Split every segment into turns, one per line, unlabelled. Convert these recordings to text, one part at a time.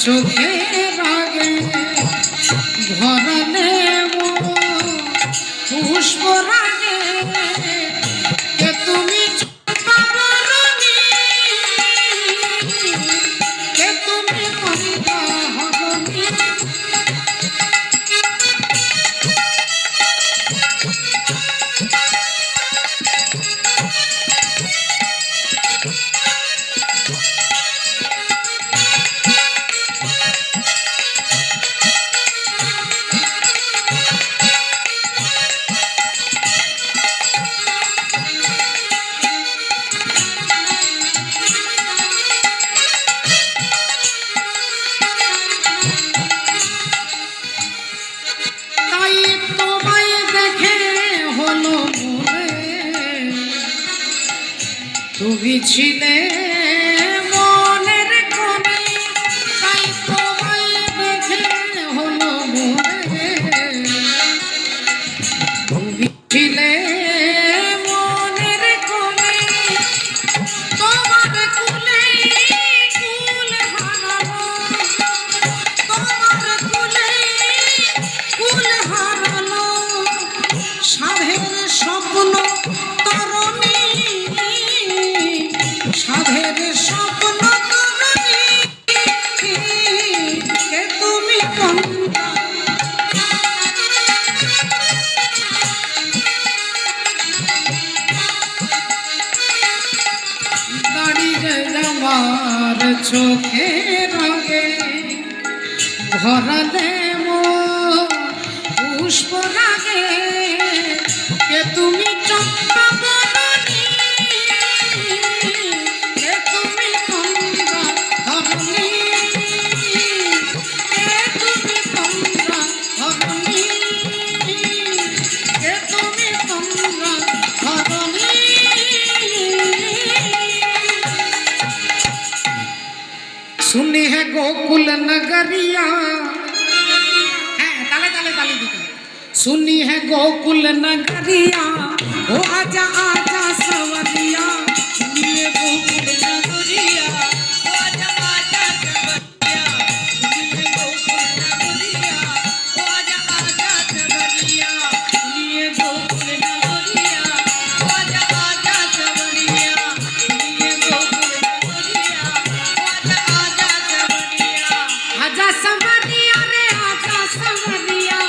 চোখের আগে ভরলে পুষ্প রাগে কে তুমি কে তুমি হরণী তুমি ছিলে মনের কোণে তাই তোমায় দেখে হলো মনে তুমি ছিলে মনের কোণে তোমার কুলে কুল হারালো তোমার কুলে কুল হারালো সাধের স্বপ্ন তরণী সাধের স্বপ্ন তরণী কে তুমি দাঁড়িয়ে আমার চোখের আগে ভরালে পুষ্প রাগে কে তুমি চম্পা বরণী কে তুমি তন্দ্রা হরণী কে তুমি তন্দ্রা হরণী কে তুমি তন্দ্রা হরণী सुनी है गोकुल नगरिया ताले ताले ताले दीजिए सुनी है गोकुल नगरिया ओ आजा आजा सवरिया सुनिए गोकुल नगरिया ओ आजा आजा सवरिया सुनिए गोकुल नगरिया ओ आजा आजा सवरिया सुनिए गोकुल नगरिया ओ आजा आजा सवरिया सुनिए गोकुल नगरिया ओ आजा आजा सवरिया रे आजा सवरिया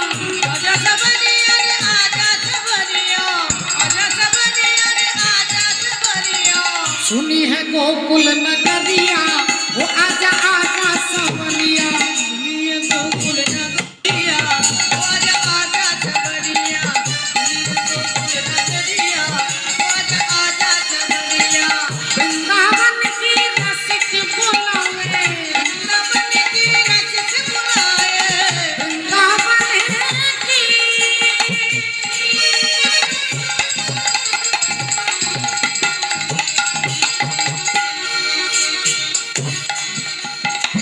आजा सवरिया रे आजा सवरिया आजा सवरिया रे आजा सवरिया सुनी है गोकुल नगरिया वो आजा आजा सवरिया सुनिए गोकुल नगरिया वो आजा आजा सवरिया सुनिए गोकुल नगरिया वो आजा आजा सवरिया वृंदावन की रसिक बुलावे वृंदावन की रसिक बुलावे वृंदावन की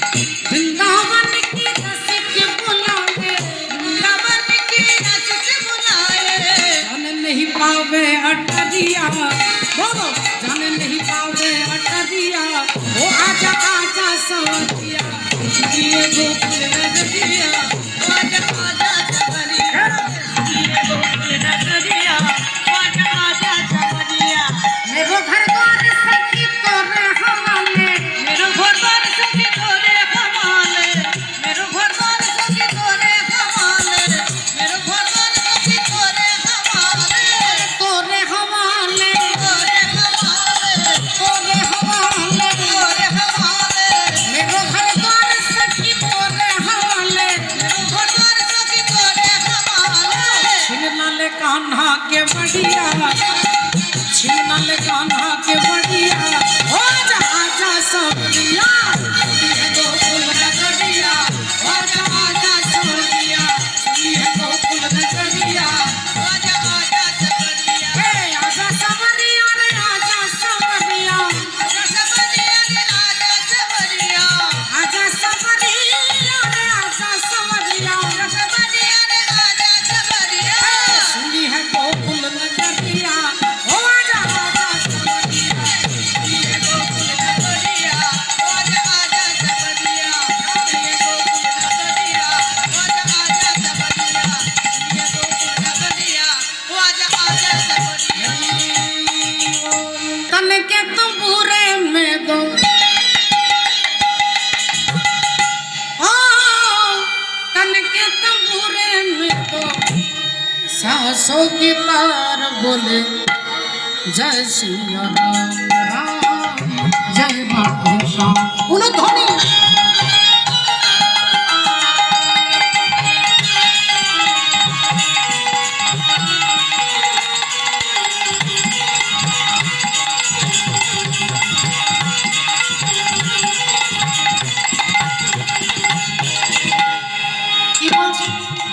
वृंदावन की रसिक बुलावे वृंदावन की रसिक बुलावे जान नहीं पावे अटरिया बोलो जान नहीं पावे अटरिया ओ आजा आजा सवरिया सुनिए गोकुल नगरिया ओ आजा आजा सवरिया सुनिए गोकुल नगरिया ओ आजा आजा सवरिया मेरो घर द्वार सखी तोरे हवाले मेरो घर द्वार सखी तोरे हवाले मेरो घर द्वार सखी तोरे हवाले मेरो घर द्वार सखी तोरे हवाले तोरे हवाले तोरे हवाले तोरे हवाले तोरे हवाले मेरो घर द्वार सखी तोरे हवाले मेरो सासों की तार बोले जय सिया राम राम जय माधव श्याम उन ध्वनि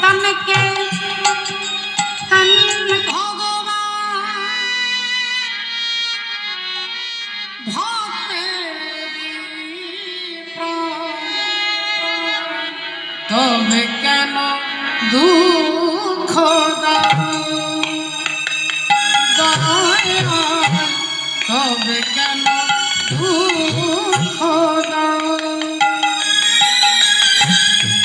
तन के तन भगवान তবে কেন দুঃখ দাও তবে কেন দুঃখ দাও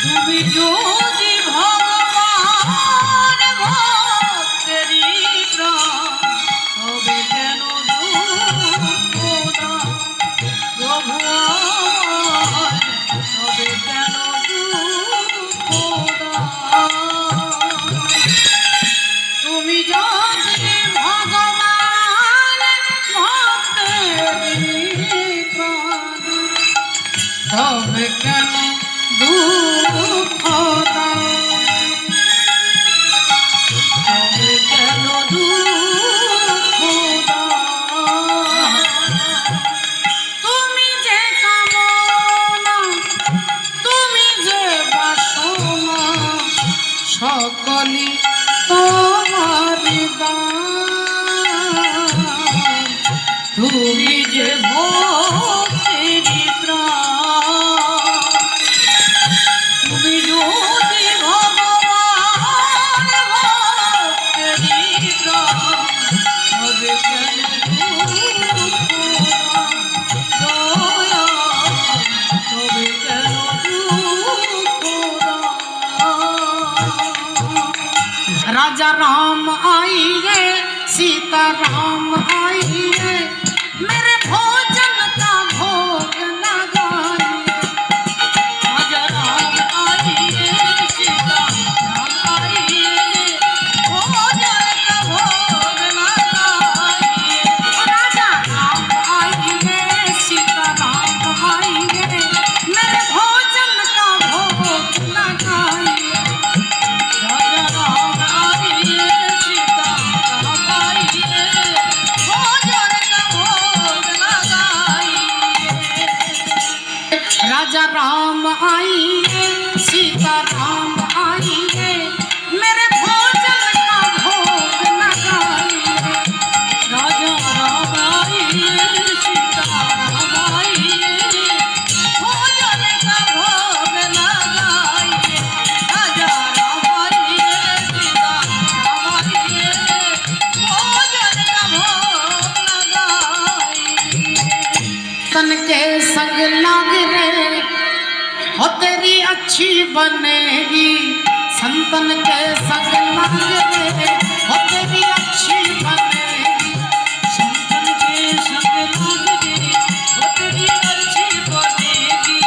তুমি যদি ভগবান ভক্তেরই প্রাণ তবে কেন দুঃখ দাও প্রভু আমার তবে কেন দুঃখ দাও তুমি যদি ভগবান ভক্তেরই প্রাণ তবে কেন দুঃখ দাও তবে কেন দুঃখ দাও তুমি যে কামনা তুমি যে বাসনা সকলই তোমারই দান তুমি যে ভক্তিরই প্রাণ তুমি যদি ভগবান ভক্তেরই প্রাণ তবে কেন দুঃখ দাও তবে কেন দুঃখ দাও राजा राम आइए सीता राम आइए मेरे भोजन का भोग लगाइए राजा राम आइए सीता राम आइए भोजन का भोग लगाइए राजा राम आइए सीता राम आइए मेरे भोजन का भोग लगाइए राजा राम आइए सीता राम आइए मेरे भोजन का भोग लगाइए राजा राम आइए सीता राम आइए भोजन का भोग लगाइए राजा राम आइए सीता राम आइए भोजन का भोग लगाइए तन के संग लाग रे हो तेरी अच्छी बनेगी संतन के संग लाग रे हो तेरी अच्छी बनेगी संतन के संग लाग रे हो तेरी अच्छी बनेगी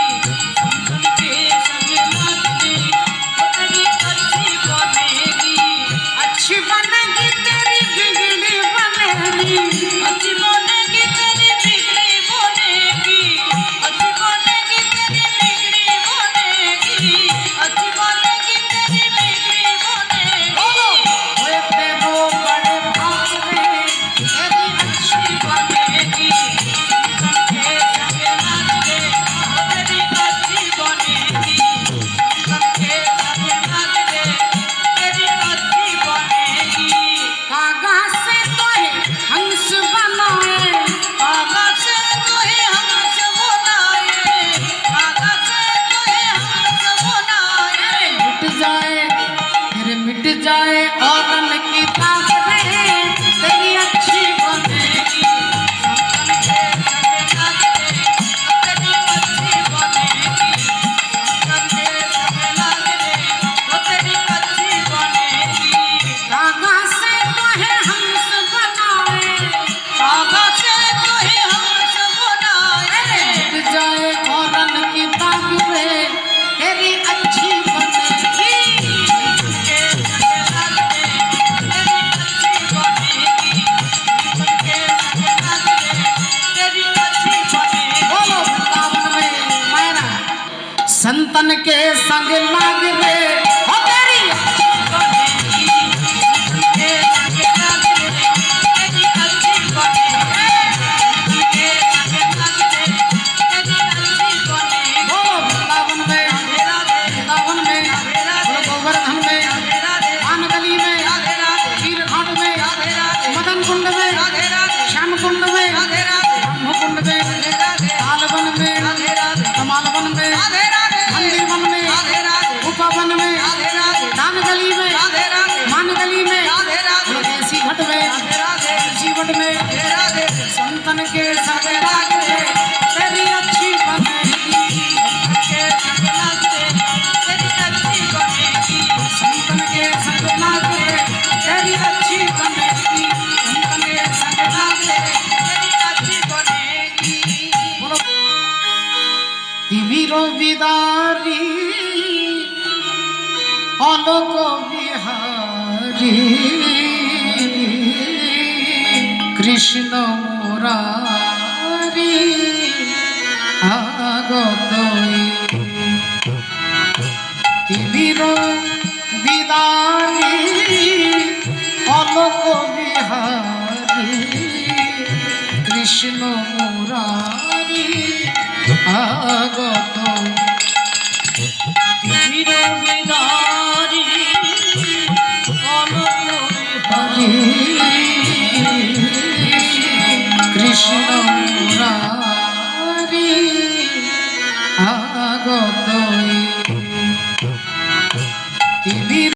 संतन के संग लाग रे हो तेरी अच्छी बनेगी अच्छी बनेगी तेरी बिगड़ी बनेगी अच्छी बनेगी तेरी बिगड़ी बनेगी अच्छी बनेगी तेरी बिगड़ी बनेगी अच्छी बनेगी तेरी बिगड़ी बनेगी ओए तेरो बड़े भाग रे तेरी अच्छी बनेगी संतन के संग लाग रे हो तेरी अच्छी बनेगी संतन के संग लाग रे तेरी अच्छी बनेगी कागा से तोहे हंस बनाए कागा से तोहे हंस बनाए कागा से तोहे हंस बनाए मिट जाए फिर मिट जाए औरन की ताक रे तेरी अच्छी बनेगी संतन के संग लाग रे हो तेरी अच्छी बनेगी संतन के संग लाग रे हो तेरी अच्छी बनेगी कागा से तोहे हंस बनाए कागा से तोहे हंस बनाए मिट जाए औरन की ताक रे तेरी अच्छी बनेगी के संग लाग रे मान गली में
राधे राधे
मान गली में
राधे राधे
ऐसी घट में
राधे राधे
जीवन में
राधे राधे
संतन के संग लागे तेरी अच्छी बनेगी
के संग लागे तेरी अच्छी बनेगी
संतन के संग लागे तेरी अच्छी बनेगी संतन के संग लागे
तेरी अच्छी बनेगी
बोलो तिमिरो बिदारी অলোক বিহারী কৃষ্ণ মুরারি আগত তিমির বিদারি অলোক বিহারী কৃষ্ণ মুরারি আগত